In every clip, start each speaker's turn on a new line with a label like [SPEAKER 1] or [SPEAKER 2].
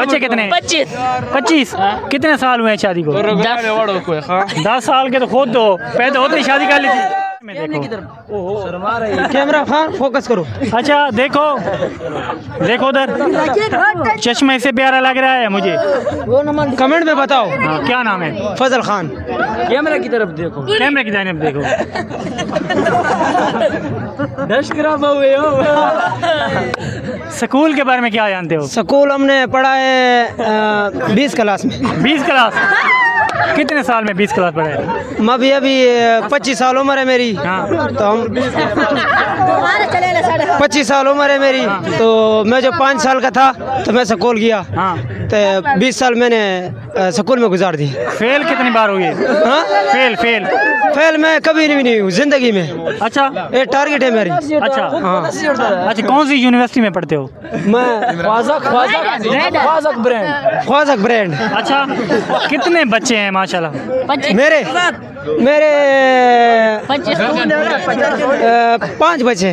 [SPEAKER 1] बच्चे कितने? 25। कितने साल हुए हैं शादी को? 10 साल के तो खुद दो पैदा होते ही शादी कर ली थी।
[SPEAKER 2] कैमरा खान फोकस करो।
[SPEAKER 1] अच्छा देखो देखो उधर, चश्मे से प्यारा लग रहा है मुझे।
[SPEAKER 2] कमेंट में बताओ।
[SPEAKER 1] हाँ, क्या नाम है?
[SPEAKER 2] फजल खान। कैमरा की तरफ देखो।
[SPEAKER 1] कैमरे की जानिब देखो। स्कूल के बारे में क्या जानते हो?
[SPEAKER 2] स्कूल हमने पढ़ा है 20 क्लास में।
[SPEAKER 1] 20 क्लास? कितने साल में 20 क्लास पढ़े?
[SPEAKER 2] मैं भी अभी 25 साल उम्र है मेरी।
[SPEAKER 1] हाँ।
[SPEAKER 2] तो हम 25 साल उम्र है मेरी। तो मैं जो 5 साल का था तो मैं स्कूल गया।
[SPEAKER 1] हाँ।
[SPEAKER 2] तो 20 साल मैंने स्कूल में गुजार दी।
[SPEAKER 1] फेल कितनी बार हुई?
[SPEAKER 2] हाँ? फेल मैं कभी नहीं हुई जिंदगी में।
[SPEAKER 1] अच्छा,
[SPEAKER 2] ये टारगेट है मेरी।
[SPEAKER 1] अच्छा
[SPEAKER 2] हाँ।
[SPEAKER 1] अच्छा, कौन सी यूनिवर्सिटी में पढ़ते हो?
[SPEAKER 2] मैं ख्वाजक ब्रांड।
[SPEAKER 1] अच्छा, कितने बच्चे हैं माशाल्लाह?
[SPEAKER 2] मेरे 5 बच्चे।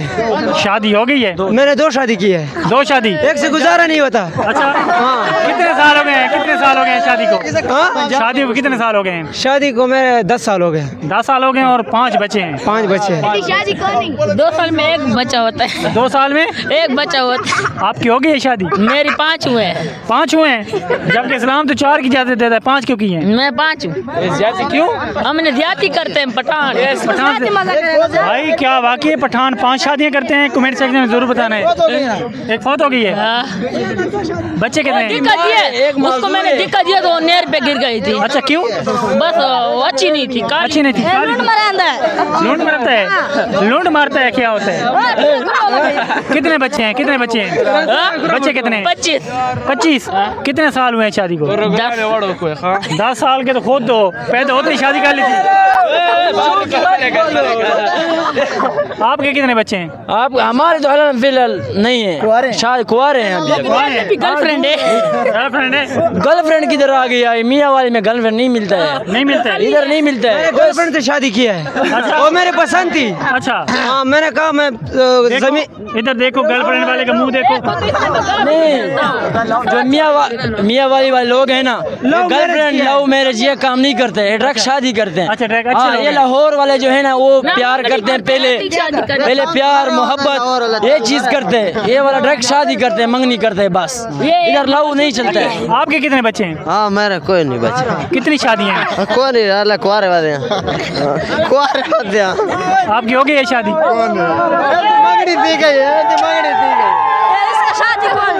[SPEAKER 1] शादी हो गई है?
[SPEAKER 2] मैंने 2 शादी की है।
[SPEAKER 1] 2 शादी?
[SPEAKER 2] एक से गुजारा नहीं होता।
[SPEAKER 1] अच्छा,
[SPEAKER 2] हाँ।
[SPEAKER 1] कितने साल हो गए हैं? कितने साल हो गए हैं शादी को?
[SPEAKER 2] हाँ?
[SPEAKER 1] शादी को कितने साल हो गए हैं?
[SPEAKER 2] शादी को मेरे 10 साल हो गए।
[SPEAKER 1] 10 साल हो गए और 5 बच्चे हैं।
[SPEAKER 2] 5 बच्चे हैं।
[SPEAKER 3] शादी कौन नहीं? 2 साल में एक बच्चा होता है।
[SPEAKER 1] 2 साल में
[SPEAKER 3] एक बच्चा होता है।
[SPEAKER 1] आपकी हो गई है शादी?
[SPEAKER 3] मेरी 5 हुए हैं।
[SPEAKER 1] 5 हुए हैं, जबकि इस्लाम तो 4 की इजाजत देता है, 5 क्यों की हैं?
[SPEAKER 3] मैं 5 हूँ।
[SPEAKER 1] क्यों?
[SPEAKER 3] हमने ज्यादा करते हैं पठान।
[SPEAKER 1] पठान से भाई क्या वाकई पठान 5 शादियां करते हैं? कमेंट सेक्शन में जरूर बताना है। एक फौत हो गई है। बच्चे कितने हैं?
[SPEAKER 3] दिक्कत ये उसको मैंने दिक्कत दिया तो वो नहर पे गिर गई थी।
[SPEAKER 1] अच्छा, क्यों?
[SPEAKER 3] बस वो अच्छी नहीं थी।
[SPEAKER 1] अच्छी नहीं थी? लूंड मारता है? लूंड मारता है क्या होता है? कितने बच्चे हैं? बच्चे कितने हैं? 25। कितने साल हुए हैं शादी को? 10 साल के तो खुद दो पैदा होते ही शादी कर ली थी। आपके कितने बच्चे हैं?
[SPEAKER 4] आप हमारे तो हाल फिलहाल नहीं है, शायद कुंवारे हैं अभी।
[SPEAKER 3] गर्लफ्रेंड है।
[SPEAKER 4] गर्लफ्रेंड किधर आ गई है? मियाँ वाली में गर्लफ्रेंड नहीं मिलता है।
[SPEAKER 1] नहीं मिलता है?
[SPEAKER 4] इधर नहीं मिलता है।
[SPEAKER 2] गर्लफ्रेंड से शादी किया है। वो मेरे पसंद थी।
[SPEAKER 1] अच्छा,
[SPEAKER 2] हाँ, मैंने कहा मैं
[SPEAKER 1] इधर देखो, गर्लफ्रेंड वाले का मुंह देखो।
[SPEAKER 4] नहीं, जो मियाँ वाली वाले लोग हैं ना, गर्लफ्रेंड लव मैरिज ये काम नहीं करते, डायरेक्ट शादी करते हैं।
[SPEAKER 1] अच्छा, डायरेक्ट।
[SPEAKER 4] हाँ, ये लाहौर वाले जो है ना वो प्यार करते हैं, पहले प्यार मोहब्बत ये चीज करते हैं। ये वाला डायरेक्ट शादी करते हैं, मंगनी करते हैं बस। इधर लव नहीं चलता है।
[SPEAKER 1] आपके कितने बच्चे हैं?
[SPEAKER 5] हाँ, मेरे कोई नहीं बच्चे।
[SPEAKER 1] कितनी शादियां हैं?
[SPEAKER 5] कोई नहीं, अल्लाह कुआरे वाले हैं। कुआरे वाले हैं।
[SPEAKER 1] आपकी हो गई है शादी?
[SPEAKER 5] मंगनी दी गई है, मंगनी दी गई।
[SPEAKER 3] इसका शादी कौन?